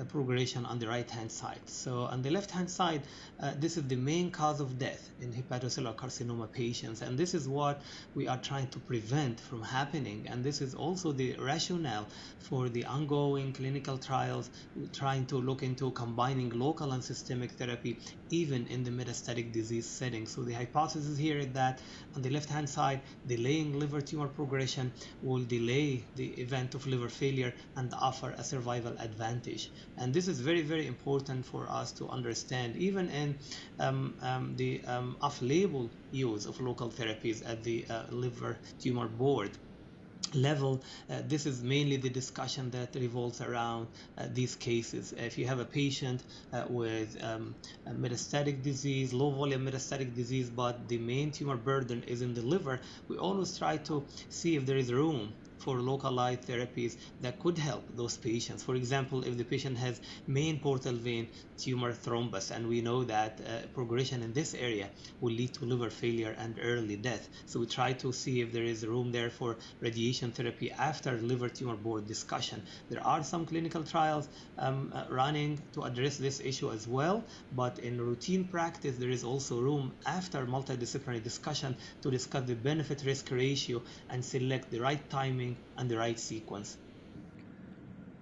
progression on the right-hand side. So on the left-hand side, this is the main cause of death in hepatocellular carcinoma patients, and this is what we are trying to prevent from happening. And this is also the rationale for the ongoing clinical trials, trying to look into combining local and systemic therapy even in the metastatic disease setting. So the hypothesis here is that on the left-hand side, delaying liver tumor progression will delay the event of liver failure and offer a survival advantage. And this is very, very important for us to understand, even in the off-label use of local therapies at the liver tumor board level. This is mainly the discussion that revolves around these cases. If you have a patient with a metastatic disease, low volume metastatic disease, but the main tumor burden is in the liver, we always try to see if there is room for localized therapies that could help those patients. For example, if the patient has main portal vein tumor thrombus, and we know that progression in this area will lead to liver failure and early death. So we try to see if there is room there for radiation therapy after liver tumor board discussion. There are some clinical trials running to address this issue as well, but in routine practice, there is also room after multidisciplinary discussion to discuss the benefit-risk ratio and select the right timing and the right sequence.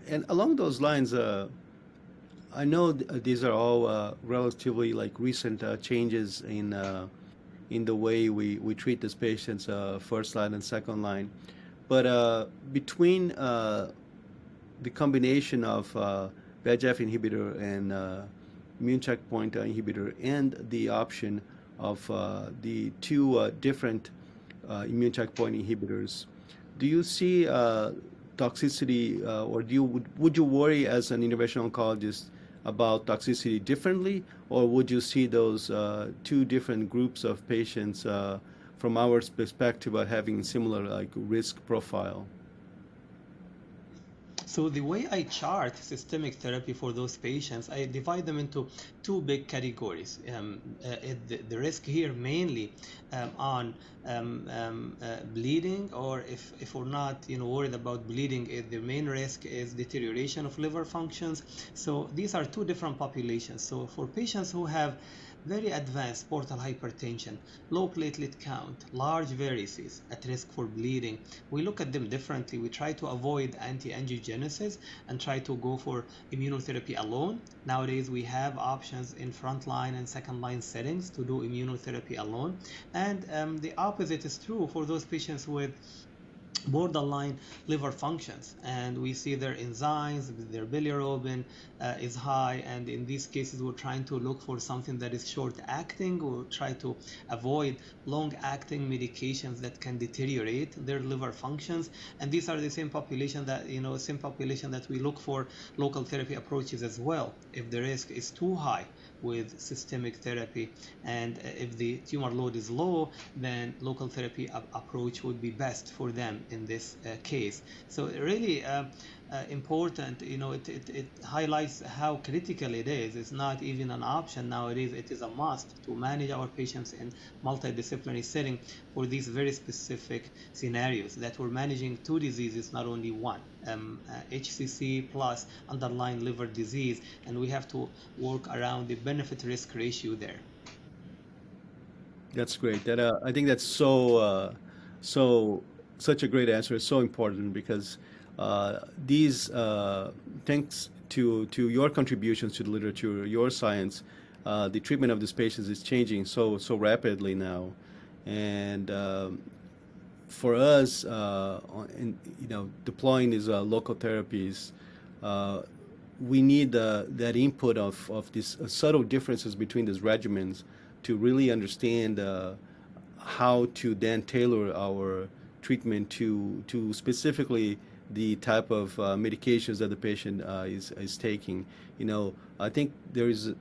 And along those lines, I know these are all relatively like recent changes in the way we treat these patients, first line and second line. But between the combination of VEGF inhibitor and immune checkpoint inhibitor and the option of the two different immune checkpoint inhibitors, do you see toxicity, or would you worry as an interventional oncologist about toxicity differently, or would you see those two different groups of patients from our perspective are having similar like risk profile? So the way I chart systemic therapy for those patients, I divide them into two big categories. The risk here mainly on bleeding, or if we're not worried about bleeding, the main risk is deterioration of liver functions. So these are two different populations. So for patients who have very advanced portal hypertension, low platelet count, large varices at risk for bleeding, we look at them differently. We try to avoid anti-angiogenesis and try to go for immunotherapy alone. Nowadays we have options in frontline and second line settings to do immunotherapy alone. And the opposite is true for those patients with borderline liver functions, and we see their enzymes, their bilirubin is high, and in these cases we're trying to look for something that is short acting. We'll try to avoid long acting medications that can deteriorate their liver functions, and these are the same population that we look for local therapy approaches as well if the risk is too high with systemic therapy, and if the tumor load is low, then local therapy approach would be best for them in this case. So really important, it highlights how critical it is. It's not even an option nowadays, it is a must to manage our patients in multidisciplinary setting for these very specific scenarios that we're managing two diseases, not only one, HCC plus underlying liver disease, and we have to work around the benefit risk ratio there. That's great. That I think that's such a great answer. It's so important because these thanks to your contributions to the literature, your science, the treatment of these patients is changing so rapidly now, and for us, deploying these local therapies, we need that input of these subtle differences between these regimens to really understand how to then tailor our treatment to specifically the type of medications that the patient is taking. I think there is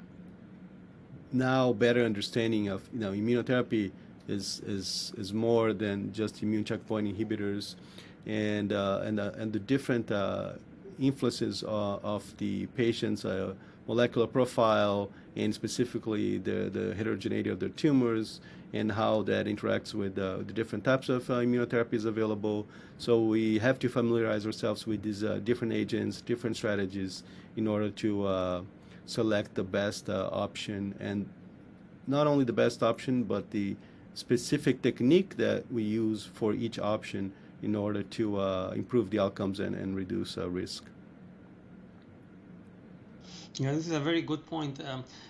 now better understanding of immunotherapy is more than just immune checkpoint inhibitors, and the different influences of the patient's molecular profile, and specifically the heterogeneity of their tumors, and how that interacts with the different types of immunotherapies available. So we have to familiarize ourselves with these different agents, different strategies, in order to select the best option, and not only the best option, but the specific technique that we use for each option in order to improve the outcomes and reduce risk. Yeah, this is a very good point,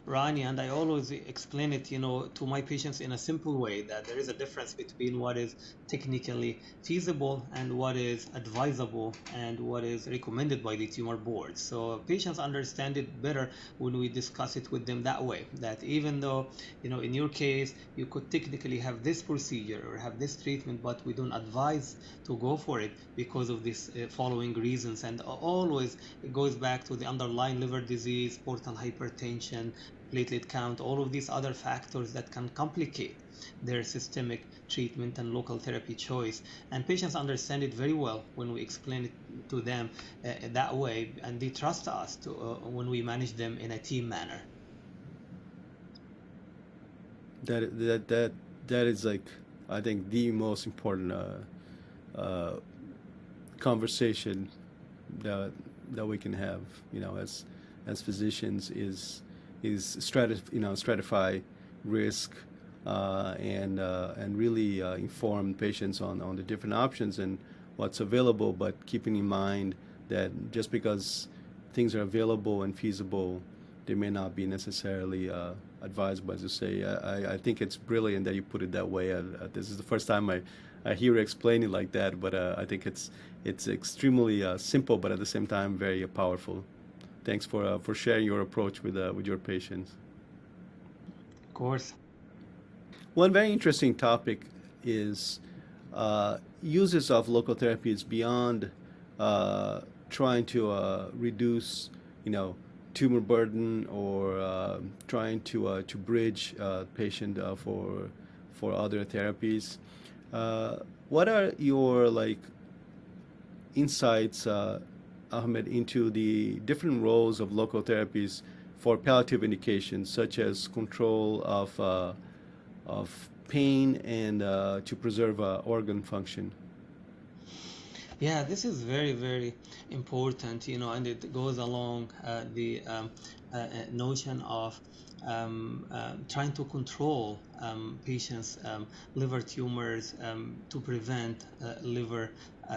Rani, and I always explain it, to my patients in a simple way, that there is a difference between what is technically feasible and what is advisable and what is recommended by the tumor board. So patients understand it better when we discuss it with them that way, that even though, in your case, you could technically have this procedure or have this treatment, but we don't advise to go for it because of these following reasons. And always it goes back to the underlying liver disease, portal hypertension, platelet count, all of these other factors that can complicate their systemic treatment and local therapy choice. And patients understand it very well when we explain it to them that way, and they trust us when we manage them in a team manner. That is, like, I think, the most important conversation that we can have, as physicians, is stratify risk and really inform patients on the different options and what's available, but keeping in mind that just because things are available and feasible, they may not be necessarily advisable, as you say. I think it's brilliant that you put it that way. This is the first time I hear you explain it like that, but I think it's extremely simple, but at the same time very powerful. Thanks for sharing your approach with your patients. Of course. One very interesting topic is uses of local therapies beyond trying to reduce, tumor burden or trying to bridge patient for other therapies. What are your insights, Ahmed, into the different roles of local therapies for palliative indications, such as control of pain and to preserve organ function? Yeah, this is very, very important, and it goes along the notion of trying to control patients' liver tumors to prevent liver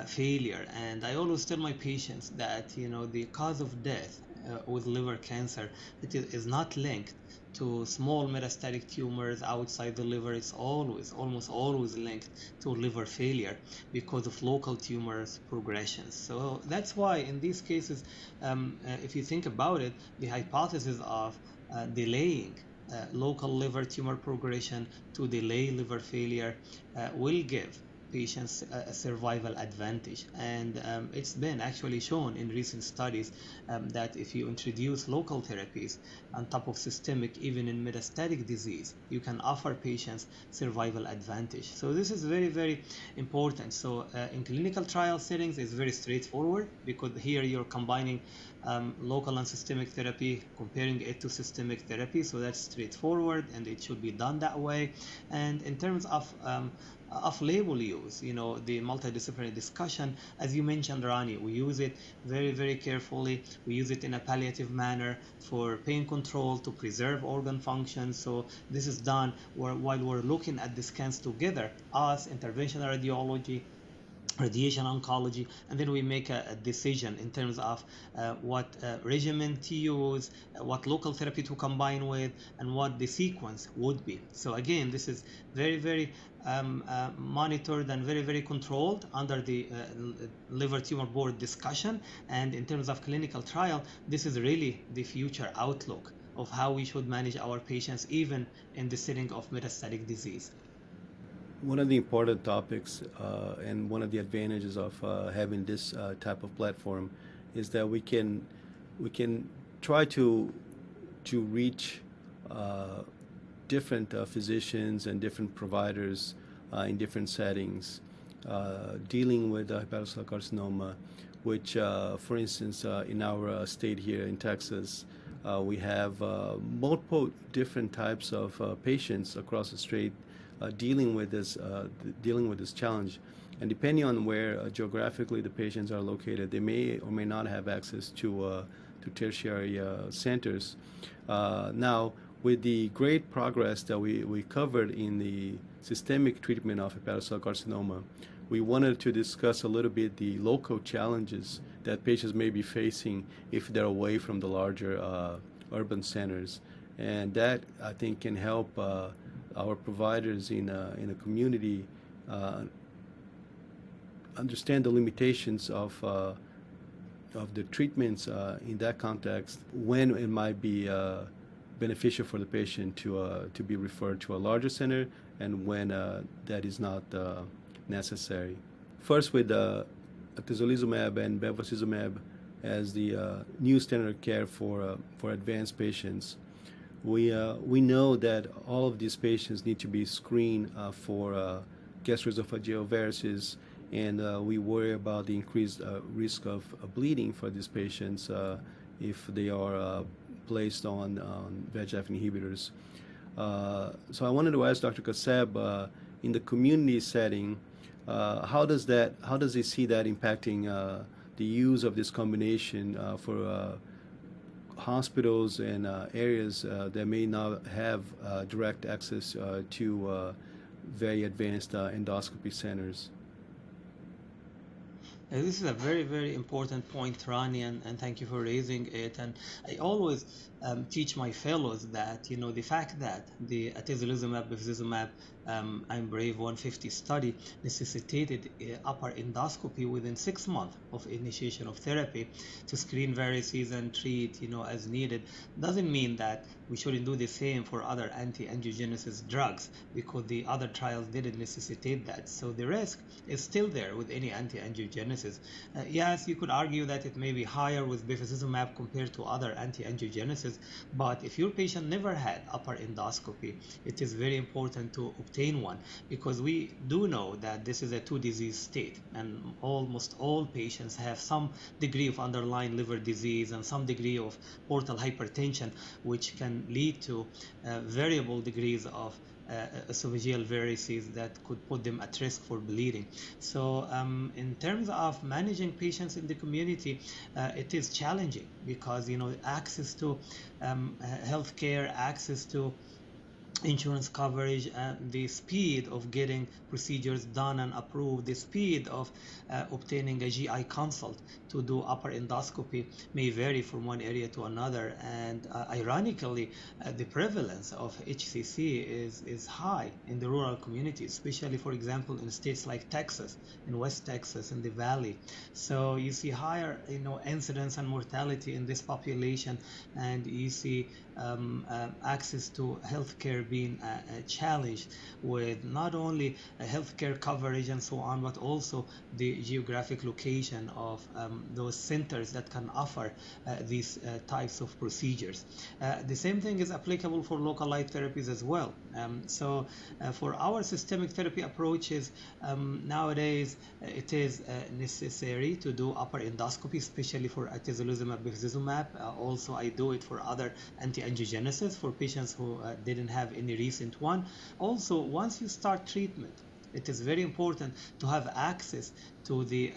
failure. And I always tell my patients that, the cause of death with liver cancer, it is not linked to small metastatic tumors outside the liver. It's almost always linked to liver failure because of local tumors progression. So that's why in these cases, if you think about it, the hypothesis of delaying local liver tumor progression to delay liver failure will give patients a survival advantage. And it's been actually shown in recent studies that if you introduce local therapies on top of systemic, even in metastatic disease, you can offer patients survival advantage. So this is very, very important. So in clinical trial settings, it's very straightforward because here you're combining local and systemic therapy, comparing it to systemic therapy. So that's straightforward and it should be done that way. And in terms of off-label use, the multidisciplinary discussion, as you mentioned, Rony, we use it very, very carefully. We use it in a palliative manner for pain control to preserve organ function. So this is done while we're looking at the scans together, us, interventional radiology, radiation oncology, and then we make a decision in terms of what regimen to use, what local therapy to combine with, and what the sequence would be. So again, this is very, very monitored and very, very controlled under the liver tumor board discussion. And in terms of clinical trial, this is really the future outlook of how we should manage our patients, even in the setting of metastatic disease. One of the important topics and one of the advantages of having this type of platform is that we can try to reach different physicians and different providers in different settings, dealing with hepatocellular carcinoma, which, for instance, in our state here in Texas, we have multiple different types of patients across the state dealing with this challenge, and depending on where geographically the patients are located, they may or may not have access to tertiary centers. Now, with the great progress that we covered in the systemic treatment of hepatocellular carcinoma, we wanted to discuss a little bit the local challenges that patients may be facing if they're away from the larger urban centers, and that I think can help our providers in a community understand the limitations of the treatments in that context, when it might be beneficial for the patient to be referred to a larger center, and when that is not necessary. First, with atezolizumab and bevacizumab as the new standard of care for advanced patients, we know that all of these patients need to be screened for gastroesophageal varices, and we worry about the increased risk of bleeding for these patients if they are placed on VEGF inhibitors. So I wanted to ask Dr. Kaseb, in the community setting, how does he see that impacting the use of this combination for hospitals and areas that may not have direct access to very advanced endoscopy centers? This is a very, very important point, Rani, and thank you for raising it. And I always teach my fellows that, you know, the fact that the atezolizumab, bevacizumab, I'm Brave 150 study necessitated upper endoscopy within 6 months of initiation of therapy to screen varices and treat, you know, as needed, doesn't mean that we shouldn't do the same for other anti-angiogenesis drugs, because the other trials didn't necessitate that. So the risk is still there with any anti-angiogenesis. Yes, you could argue that it may be higher with bevacizumab compared to other anti-angiogenesis, but if your patient never had upper endoscopy, it is very important to obtain one, because we do know that this is a two-disease state, and almost all patients have some degree of underlying liver disease and some degree of portal hypertension, which can lead to variable degrees of esophageal varices that could put them at risk for bleeding. So in terms of managing patients in the community, it is challenging, because, you know, access to healthcare, access to insurance coverage, the speed of getting procedures done and approved, the speed of obtaining a GI consult to do upper endoscopy may vary from one area to another. And ironically, the prevalence of HCC is high in the rural communities, especially, for example, in states like Texas, in West Texas, in the Valley. So you see higher, you know, incidence and mortality in this population, and you see access to healthcare being challenged, with not only healthcare coverage and so on, but also the geographic location of those centers that can offer these types of procedures. The same thing is applicable for localized therapies as well. So for our systemic therapy approaches, nowadays it is necessary to do upper endoscopy, especially for atezolizumab, bevacizumab. Also, I do it for other anti-angiogenesis for patients who didn't have any recent one. Also, once you start treatment, it is very important to have access to the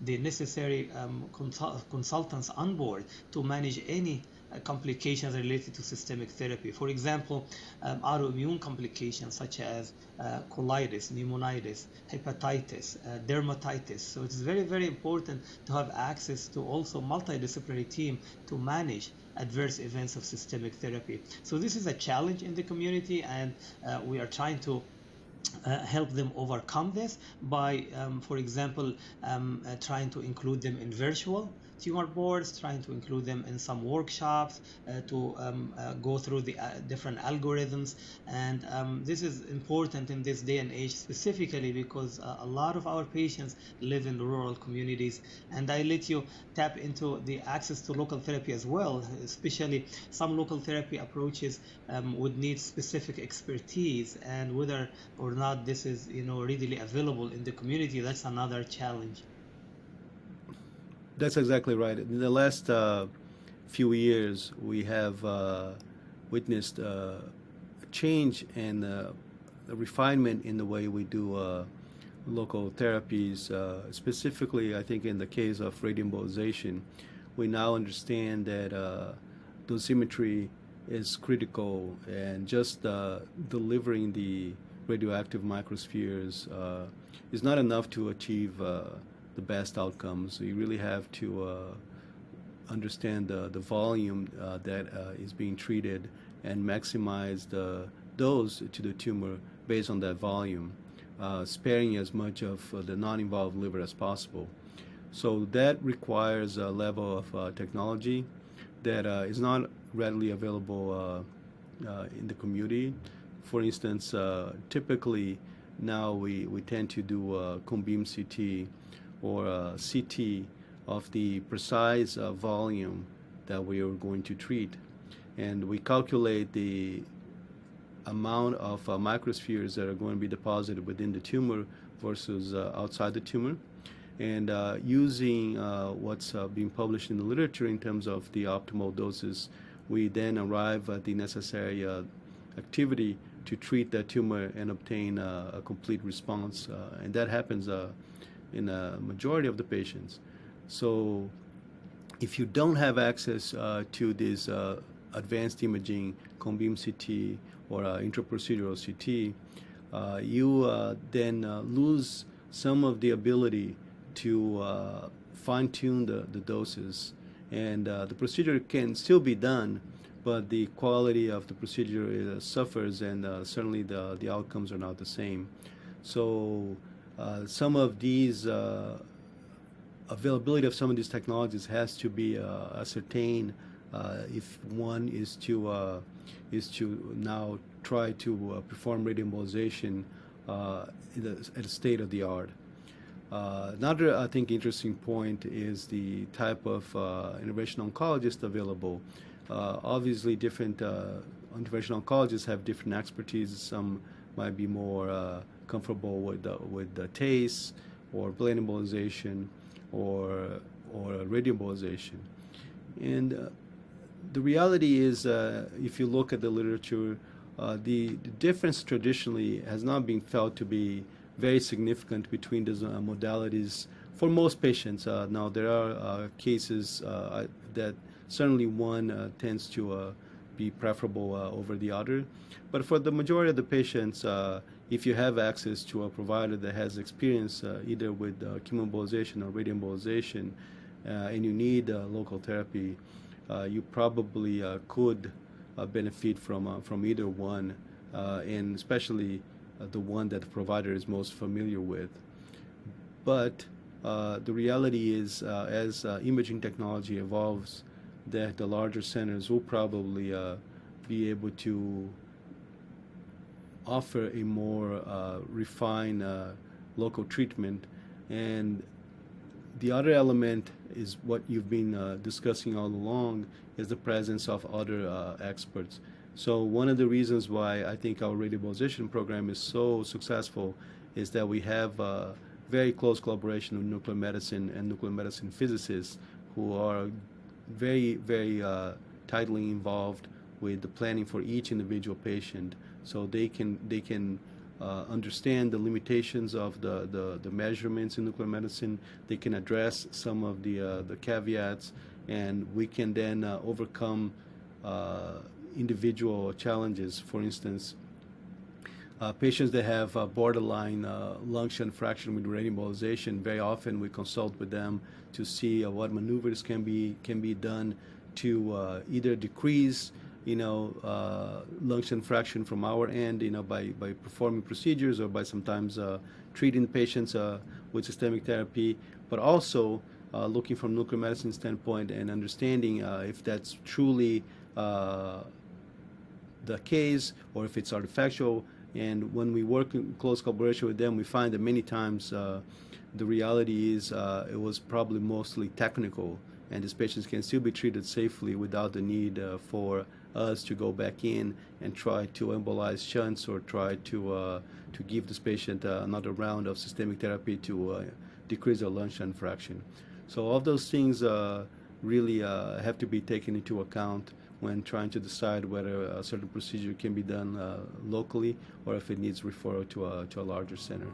necessary consultants on board to manage any complications related to systemic therapy. For example, autoimmune complications such as colitis, pneumonitis, hepatitis, dermatitis. So it's very, very important to have access to also multidisciplinary team to manage adverse events of systemic therapy. So this is a challenge in the community, and we are trying to help them overcome this by, for example, trying to include them in virtual tumor boards, trying to include them in some workshops to go through the different algorithms. And this is important in this day and age, specifically because a lot of our patients live in rural communities. And I let you tap into the access to local therapy as well, especially some local therapy approaches would need specific expertise, and whether or not this is, you know, readily available in the community, that's another challenge. That's exactly right. In the last few years, we have witnessed a change and a refinement in the way we do local therapies. Specifically, I think in the case of radioembolization, we now understand that dosimetry is critical, and just delivering the radioactive microspheres is not enough to achieve the best outcomes. So you really have to understand the volume that is being treated and maximize the dose to the tumor based on that volume, sparing as much of the non-involved liver as possible. So that requires a level of technology that is not readily available in the community. For instance, typically now we tend to do cone-beam CT or CT of the precise volume that we are going to treat. And we calculate the amount of microspheres that are going to be deposited within the tumor versus outside the tumor. And using what's being published in the literature in terms of the optimal doses, we then arrive at the necessary activity to treat that tumor and obtain a complete response. And that happens in a majority of the patients. So if you don't have access to this advanced imaging, cone-beam CT or intraprocedural CT, you then lose some of the ability to fine-tune the doses and the procedure can still be done, but the quality of the procedure suffers, and certainly the outcomes are not the same. So some of these availability of some of these technologies has to be ascertained if one is to now try to perform radioembolization at a state of the art. Another, I think, interesting point is the type of interventional oncologist available. Obviously, different interventional oncologists have different expertise. Some might be more comfortable with the TACE or blood embolization or radioembolization. And the reality is, if you look at the literature, the difference traditionally has not been felt to be very significant between these modalities for most patients. Now, there are cases that certainly one tends to be preferable over the other. But for the majority of the patients, if you have access to a provider that has experience either with chemoembolization or radioembolization, and you need local therapy, you probably could benefit from either one, and especially the one that the provider is most familiar with. But the reality is, as imaging technology evolves, that the larger centers will probably be able to offer a more refined local treatment. And the other element is what you've been discussing all along, is the presence of other experts. So one of the reasons why I think our radioembolization program is so successful is that we have very close collaboration with nuclear medicine and nuclear medicine physicists who are very, very tightly involved with the planning for each individual patient, so they can understand the limitations of the measurements in nuclear medicine. They can address some of the caveats, and we can then overcome individual challenges. For instance, patients that have borderline lung shunt fraction with radioembolization, very often we consult with them to see what maneuvers can be done to either decrease lung shunt fraction from our end, by performing procedures, or by sometimes treating patients with systemic therapy, but also looking from nuclear medicine standpoint and understanding if that's truly the case or if it's artifactual. And when we work in close collaboration with them, we find that many times the reality is it was probably mostly technical, and these patients can still be treated safely without the need for us to go back in and try to embolize shunts or try to give this patient another round of systemic therapy to decrease their lung shunt fraction. So all those things really have to be taken into account when trying to decide whether a certain procedure can be done locally or if it needs referral to a larger center.